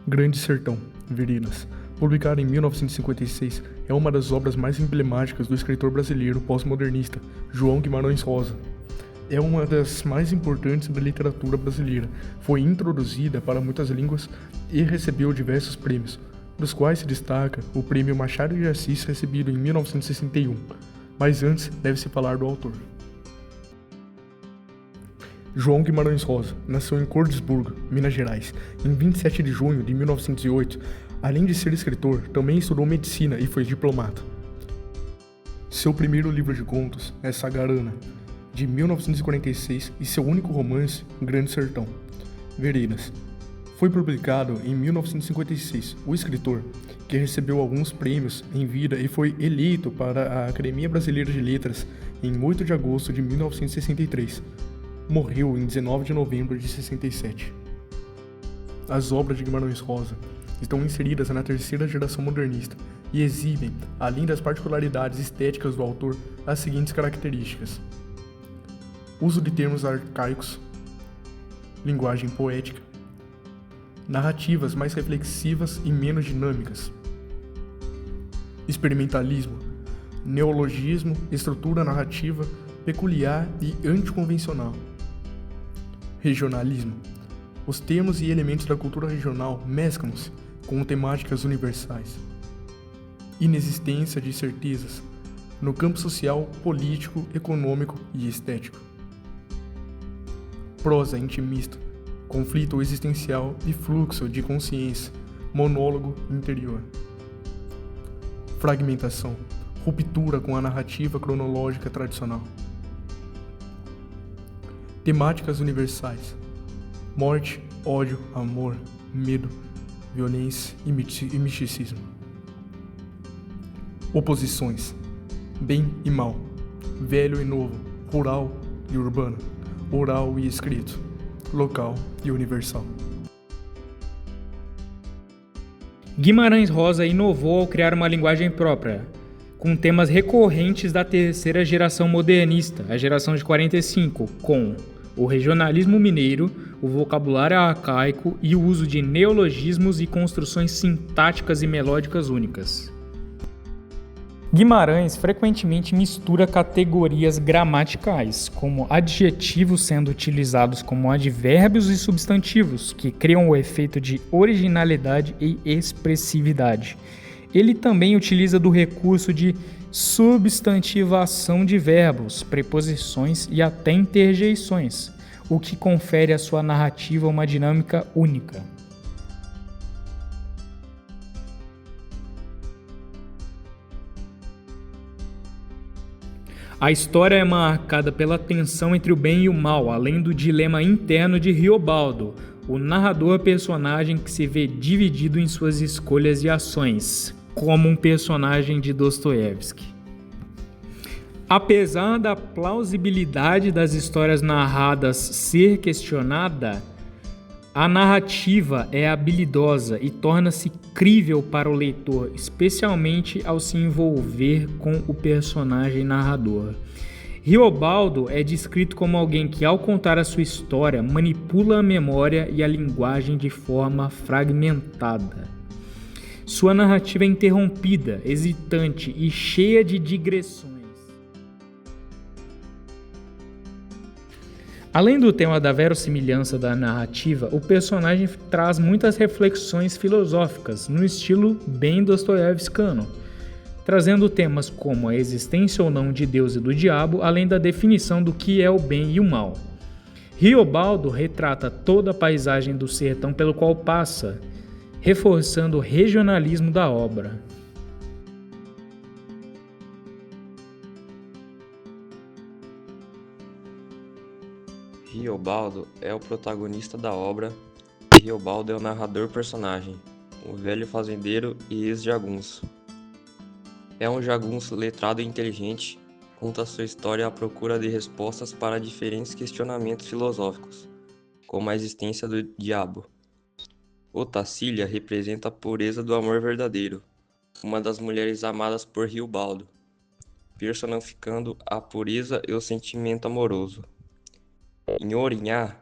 Grande Sertão, Verinas, publicada em 1956, é uma das obras mais emblemáticas do escritor brasileiro pós-modernista, João Guimarães Rosa. É uma das mais importantes da literatura brasileira, foi introduzida para muitas línguas e recebeu diversos prêmios, dos quais se destaca o Prêmio Machado de Assis recebido em 1961. Mas antes, deve-se falar do autor. João Guimarães Rosa nasceu em Cordisburgo, Minas Gerais, em 27 de junho de 1908. Além de ser escritor, também estudou medicina e foi diplomata. Seu primeiro livro de contos é Sagarana, de 1946, e seu único romance, Grande Sertão, Verinas. Foi publicado em 1956. O escritor, que recebeu alguns prêmios em vida e foi eleito para a Academia Brasileira de Letras em 8 de agosto de 1963. Morreu em 19 de novembro de 67. As obras de Guimarães Rosa estão inseridas na terceira geração modernista e exibem, além das particularidades estéticas do autor, as seguintes características: uso de termos arcaicos, linguagem poética, narrativas mais reflexivas e menos dinâmicas, experimentalismo, neologismo, estrutura narrativa peculiar e anticonvencional, regionalismo. Os termos e elementos da cultura regional mesclam-se com temáticas universais. Inexistência de certezas no campo social, político, econômico e estético. Prosa intimista, conflito existencial e fluxo de consciência, monólogo interior. Fragmentação, ruptura com a narrativa cronológica tradicional. Temáticas universais: morte, ódio, amor, medo, violência e misticismo. Oposições: bem e mal, velho e novo, rural e urbano, oral e escrito, local e universal. Guimarães Rosa inovou ao criar uma linguagem própria, com temas recorrentes da terceira geração modernista, a geração de 45, com o regionalismo mineiro, o vocabulário arcaico e o uso de neologismos e construções sintáticas e melódicas únicas. Guimarães frequentemente mistura categorias gramaticais, como adjetivos sendo utilizados como advérbios e substantivos, que criam o efeito de originalidade e expressividade. Ele também utiliza do recurso de substantivação de verbos, preposições e até interjeições, o que confere à sua narrativa uma dinâmica única. A história é marcada pela tensão entre o bem e o mal, além do dilema interno de Riobaldo, o narrador personagem que se vê dividido em suas escolhas e ações, como um personagem de Dostoiévski. Apesar da plausibilidade das histórias narradas ser questionada, a narrativa é habilidosa e torna-se crível para o leitor, especialmente ao se envolver com o personagem narrador. Riobaldo é descrito como alguém que, ao contar a sua história, manipula a memória e a linguagem de forma fragmentada. Sua narrativa é interrompida, hesitante e cheia de digressões. Além do tema da verossimilhança da narrativa, o personagem traz muitas reflexões filosóficas, no estilo bem dostoiévskiano, trazendo temas como a existência ou não de Deus e do diabo, além da definição do que é o bem e o mal. Riobaldo retrata toda a paisagem do sertão pelo qual passa, reforçando o regionalismo da obra. Riobaldo é o protagonista da obra e Riobaldo é o narrador-personagem, o velho fazendeiro e ex-jagunço. É um jagunço letrado e inteligente, conta sua história à procura de respostas para diferentes questionamentos filosóficos, como a existência do diabo. Otacília representa a pureza do amor verdadeiro, uma das mulheres amadas por Riobaldo, personificando a pureza e o sentimento amoroso. Nhorinhá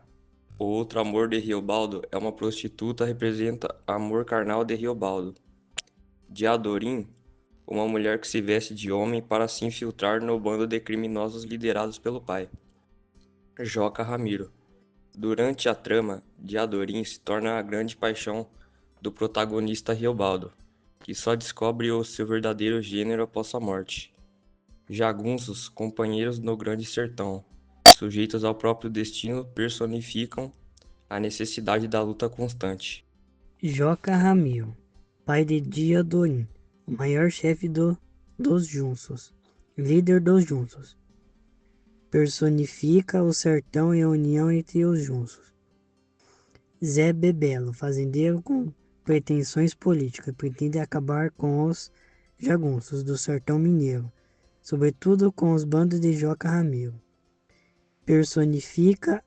O outro amor de Riobaldo é uma prostituta, representa amor carnal de Riobaldo. Diadorim, uma mulher que se veste de homem para se infiltrar no bando de criminosos liderados pelo pai. Joca Ramiro. Durante a trama, Diadorim se torna a grande paixão do protagonista Riobaldo, que só descobre o seu verdadeiro gênero após sua morte. Jagunços, companheiros no grande sertão, sujeitos ao próprio destino, personificam a necessidade da luta constante. Joca Ramiro, pai de Diadorim, o maior chefe dos Junços, líder dos Junços. Personifica o sertão e a união entre os Junços. Zé Bebelo, fazendeiro com pretensões políticas, pretende acabar com os jagunços do sertão mineiro, sobretudo com os bandos de Joca Ramiro. Personifica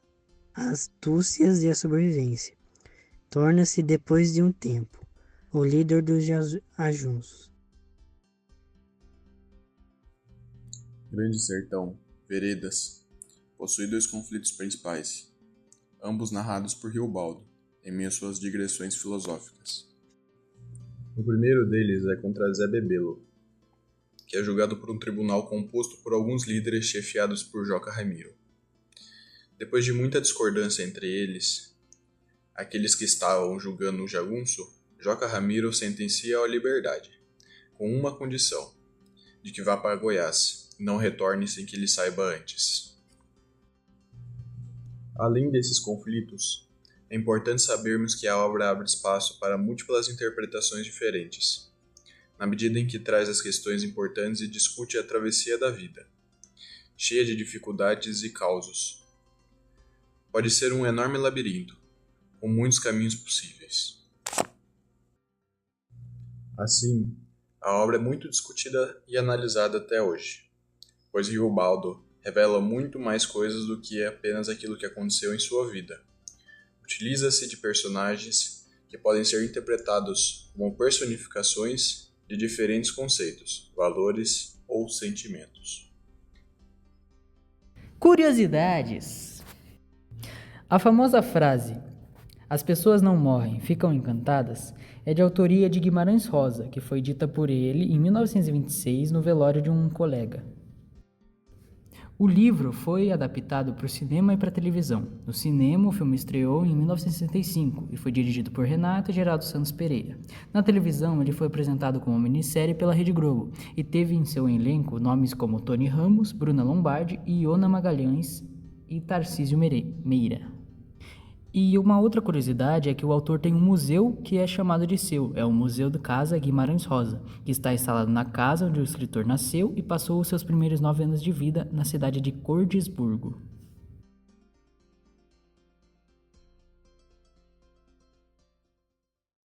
as astúcias e a sobrevivência. Torna-se, depois de um tempo, o líder dos Ajunços. Grande Sertão, Veredas, possui dois conflitos principais, ambos narrados por Riobaldo, em meio às suas digressões filosóficas. O primeiro deles é contra Zé Bebelo, que é julgado por um tribunal composto por alguns líderes chefiados por Joca Ramiro. Depois de muita discordância entre eles, aqueles que estavam julgando o jagunço, Joca Ramiro sentencia à liberdade, com uma condição, de que vá para Goiás e não retorne sem que ele saiba antes. Além desses conflitos, é importante sabermos que a obra abre espaço para múltiplas interpretações diferentes, na medida em que traz as questões importantes e discute a travessia da vida, cheia de dificuldades e causos. Pode ser um enorme labirinto, com muitos caminhos possíveis. Assim, a obra é muito discutida e analisada até hoje, pois Riobaldo revela muito mais coisas do que apenas aquilo que aconteceu em sua vida. Utiliza-se de personagens que podem ser interpretados como personificações de diferentes conceitos, valores ou sentimentos. Curiosidades. A famosa frase "As pessoas não morrem, ficam encantadas" é de autoria de Guimarães Rosa, que foi dita por ele em 1926 no velório de um colega. O livro foi adaptado para o cinema e para a televisão. No cinema, o filme estreou em 1965 e foi dirigido por Renato e Geraldo Santos Pereira. Na televisão, ele foi apresentado como minissérie pela Rede Globo e teve em seu elenco nomes como Tony Ramos, Bruna Lombardi, Iona Magalhães e Tarcísio Meira. E uma outra curiosidade é que o autor tem um museu que é chamado de seu, é o Museu da Casa Guimarães Rosa, que está instalado na casa onde o escritor nasceu e passou os seus primeiros 9 anos de vida na cidade de Cordisburgo.